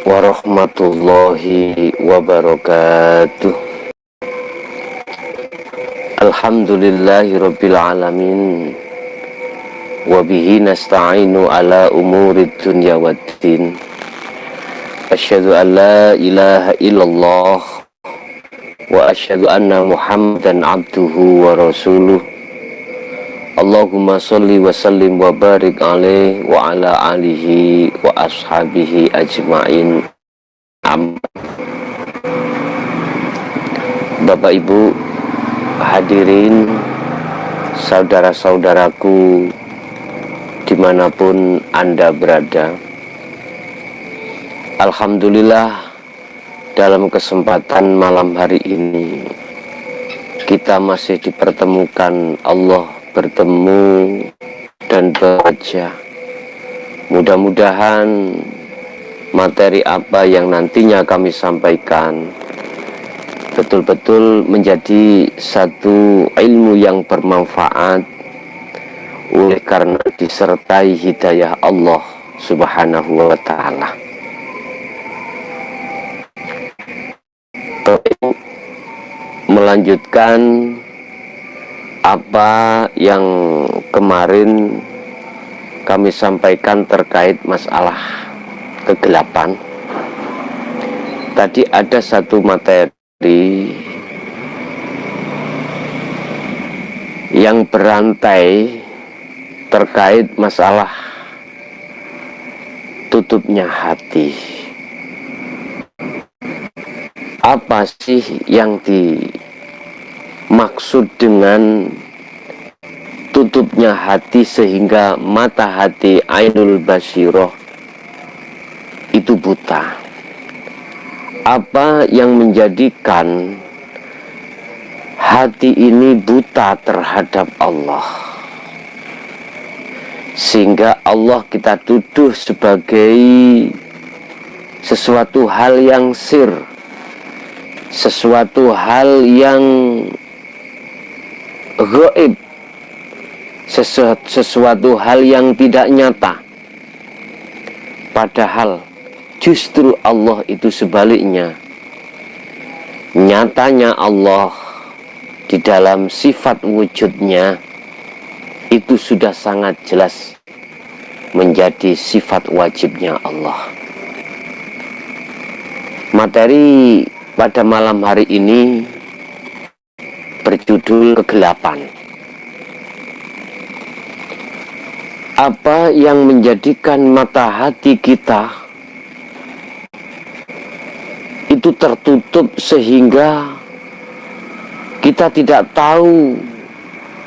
warahmatullahi wabarakatuh. Alhamdulillahi rabbil alamin. Wabihi nasta'inu ala umurid dunya waddin. Asyhadu an la ilaha illallah wa asyhadu anna muhammadan abduhu wa rasuluh. Allahumma salli wa sallim wa barik alaih wa ala alihi wa ashabihi ajma'in. Bapak Ibu hadirin, saudara-saudaraku dimanapun Anda berada, alhamdulillah dalam kesempatan malam hari ini kita masih dipertemukan Allah bertemu dan bekerja. Mudah-mudahan materi apa yang nantinya kami sampaikan betul-betul menjadi satu ilmu yang bermanfaat oleh karena disertai hidayah Allah Subhanahu wa ta'ala. Melanjutkan apa yang kemarin kami sampaikan terkait masalah kegelapan. Tadi ada satu materi yang berantai terkait masalah tutupnya hati. Apa sih yang dimaksud dengan tutupnya hati sehingga mata hati ainul basiroh itu buta? Apa yang menjadikan hati ini buta terhadap Allah sehingga Allah kita tuduh sebagai sesuatu hal yang sir, sesuatu hal yang gaib, sesuatu hal yang tidak nyata, padahal justru Allah itu sebaliknya. Nyatanya Allah di dalam sifat wujudnya itu sudah sangat jelas menjadi sifat wajibnya Allah. Materi pada malam hari ini berjudul kegelapan. Apa yang menjadikan mata hati kita itu tertutup sehingga kita tidak tahu,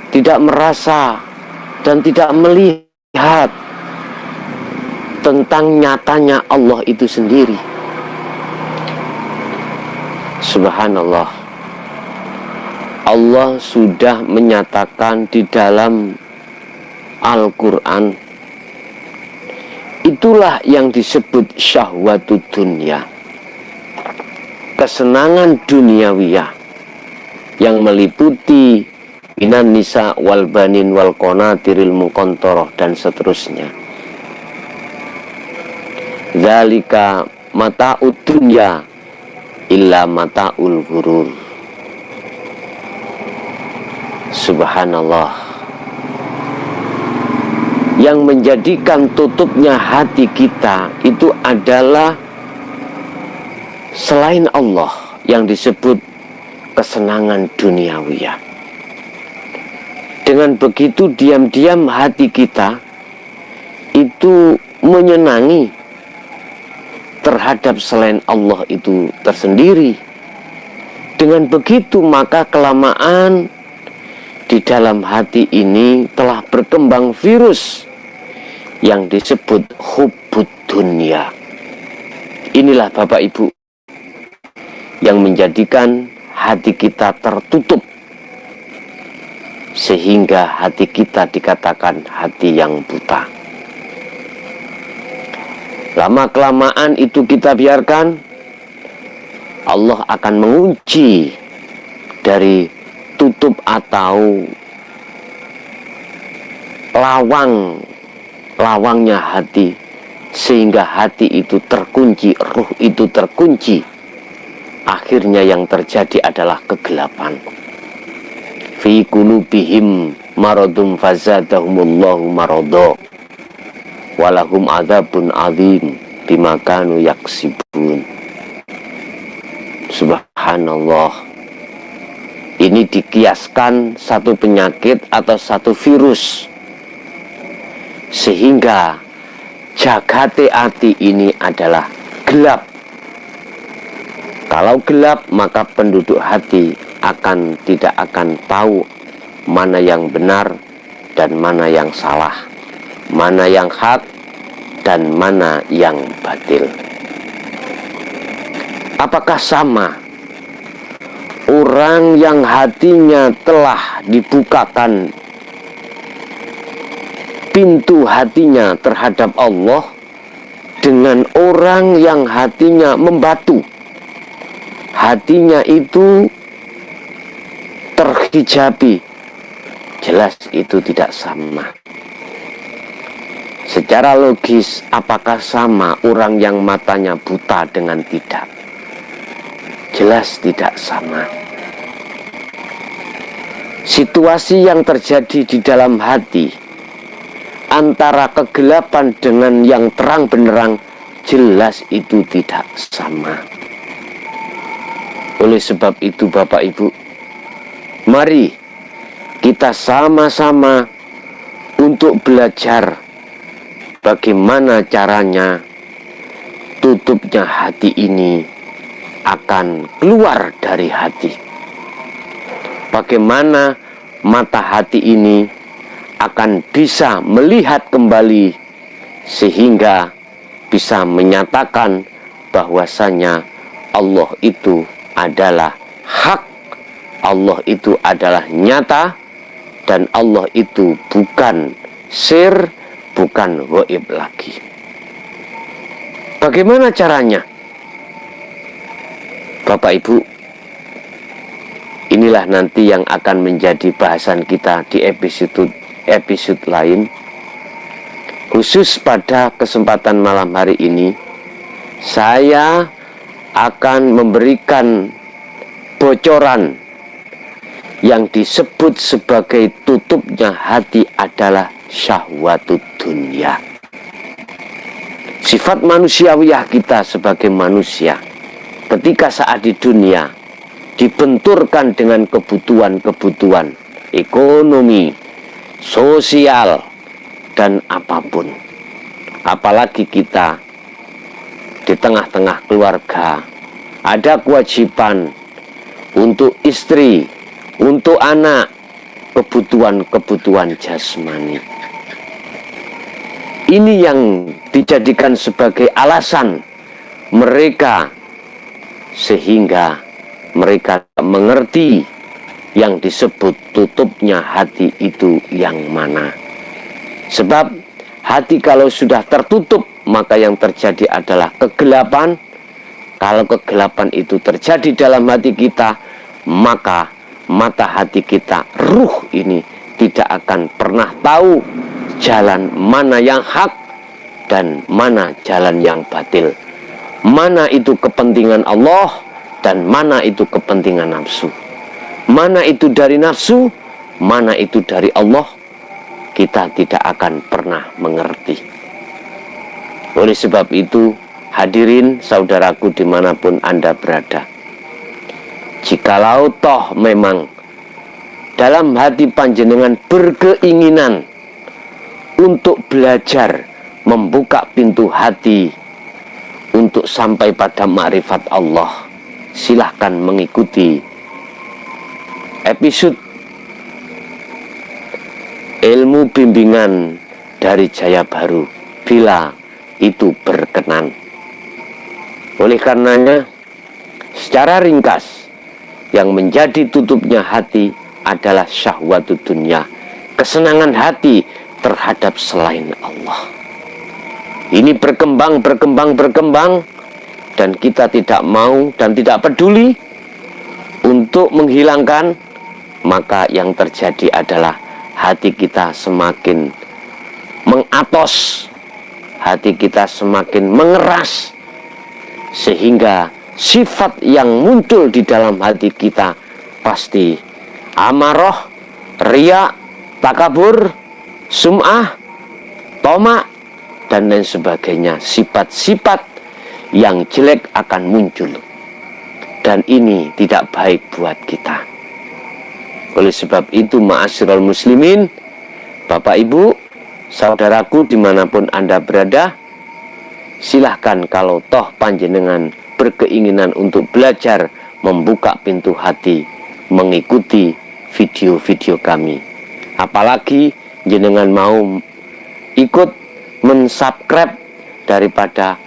tidak merasa, dan tidak melihat tentang nyatanya Allah itu sendiri. Subhanallah, Allah sudah menyatakan di dalam Al-Quran, itulah yang disebut syahwatud dunya, kesenangan duniawiyah yang meliputi minan nisa wal banin wal qanatiril muqantarah dan seterusnya. Dzalika mata'ud dunya illa mata'ul ghurur. Subhanallah. Yang menjadikan tutupnya hati kita itu adalah selain Allah yang disebut kesenangan duniawiyah. Dengan begitu diam-diam hati kita itu menyenangi terhadap selain Allah itu tersendiri. Dengan begitu maka kelamaan di dalam hati ini telah berkembang virus yang disebut hubbud dunya. Inilah Bapak Ibu yang menjadikan hati kita tertutup sehingga hati kita dikatakan hati yang buta. Lama-kelamaan itu kita biarkan, Allah akan mengunci dari tutup atau lawangnya hati sehingga hati itu terkunci, ruh itu terkunci, akhirnya yang terjadi adalah kegelapan. Fi qulubihim maradun fazadahumullahu marada walahum adzabun adzim bima kanu yaksibun. Subhanallah. Ini dikiaskan satu penyakit atau satu virus, sehingga jagate ati ini adalah gelap. Kalau gelap, maka penduduk hati tidak akan tahu mana yang benar dan mana yang salah, mana yang hak dan mana yang batil. Apakah sama orang yang hatinya telah dibukakan pintu hatinya terhadap Allah dengan orang yang hatinya membatu, hatinya itu terhijabi? Jelas itu tidak sama. Secara logis, apakah sama orang yang matanya buta dengan tidak? Jelas tidak sama. Situasi yang terjadi di dalam hati antara kegelapan dengan yang terang benderang, jelas itu tidak sama. Oleh sebab itu Bapak Ibu, mari kita sama-sama untuk belajar bagaimana caranya tutupnya hati ini akan keluar dari hati. Bagaimana mata hati ini akan bisa melihat kembali sehingga bisa menyatakan bahwasanya Allah itu adalah hak, Allah itu adalah nyata, dan Allah itu bukan sir, bukan gaib lagi. Bagaimana caranya? Bapak Ibu, inilah nanti yang akan menjadi bahasan kita di episode lain. Khusus pada kesempatan malam hari ini, saya akan memberikan bocoran yang disebut sebagai tutupnya hati adalah syahwatud dunya. Sifat manusiawiyah kita sebagai manusia ketika saat di dunia dibenturkan dengan kebutuhan-kebutuhan ekonomi, sosial, dan apapun. Apalagi kita di tengah-tengah keluarga ada kewajiban untuk istri, untuk anak, kebutuhan-kebutuhan jasmani. Ini yang dijadikan sebagai alasan mereka, sehingga mereka mengerti yang disebut tutupnya hati itu yang mana. Sebab hati kalau sudah tertutup, maka yang terjadi adalah kegelapan. Kalau kegelapan itu terjadi dalam hati kita, maka mata hati kita, ruh ini tidak akan pernah tahu jalan mana yang hak dan mana jalan yang batil. Mana itu kepentingan Allah dan mana itu kepentingan nafsu. Mana itu dari nafsu, mana itu dari Allah, kita tidak akan pernah mengerti. Oleh sebab itu, hadirin saudaraku dimanapun Anda berada, jikalau toh memang dalam hati panjenengan berkeinginan untuk belajar membuka pintu hati untuk sampai pada makrifat Allah, silahkan mengikuti episode ilmu bimbingan dari Jaya Baru bila itu berkenan. Oleh karenanya, secara ringkas, yang menjadi tutupnya hati adalah syahwatud dunya, kesenangan hati terhadap selain Allah. Ini berkembang, dan kita tidak mau dan tidak peduli untuk menghilangkan, maka yang terjadi adalah hati kita semakin mengatos hati kita semakin mengeras, sehingga sifat yang muncul di dalam hati kita pasti amarah, riya, takabur, sum'ah, tomak, dan lain sebagainya. Sifat-sifat yang jelek akan muncul, dan ini tidak baik buat kita. Oleh sebab itu, ma'asyiral muslimin, Bapak Ibu, saudaraku dimanapun Anda berada, silahkan kalau toh panjenengan berkeinginan untuk belajar membuka pintu hati, mengikuti video-video kami. Apalagi jenengan mau ikut mensubscribe daripada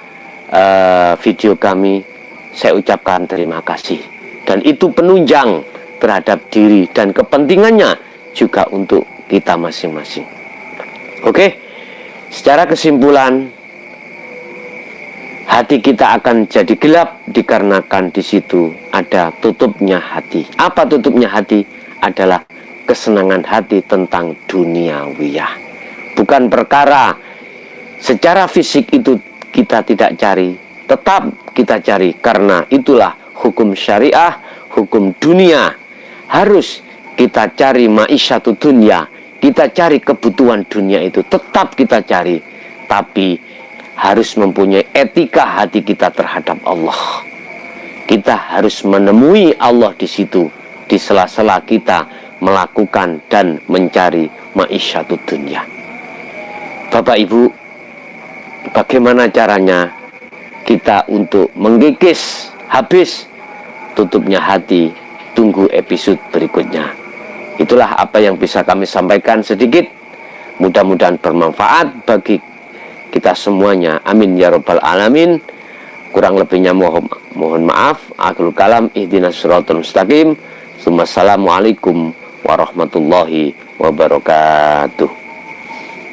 video kami, saya ucapkan terima kasih. Dan itu penunjang terhadap diri dan kepentingannya juga untuk kita masing-masing. Oke, secara kesimpulan, hati kita akan jadi gelap dikarenakan di situ ada tutupnya hati. Apa tutupnya hati? Adalah kesenangan hati tentang duniawiyah. Bukan perkara secara fisik itu kita tidak cari, tetap kita cari, karena itulah hukum syariah, hukum dunia. Harus kita cari ma'isyatu dunia, kita cari kebutuhan dunia itu, tetap kita cari, tapi harus mempunyai etika hati kita terhadap Allah. Kita harus menemui Allah di situ, di sela-sela kita melakukan dan mencari ma'isyatu dunia. Bapak Ibu, bagaimana caranya kita untuk menggigis habis tutupnya hati? Tunggu episode berikutnya. Itulah apa yang bisa kami sampaikan sedikit. Mudah-mudahan bermanfaat bagi kita semuanya. Amin ya rabbal alamin. Kurang lebihnya mohon maaf. Akhirul kalam, ihdinas siratal mustaqim. Assalamualaikum warahmatullahi wabarakatuh.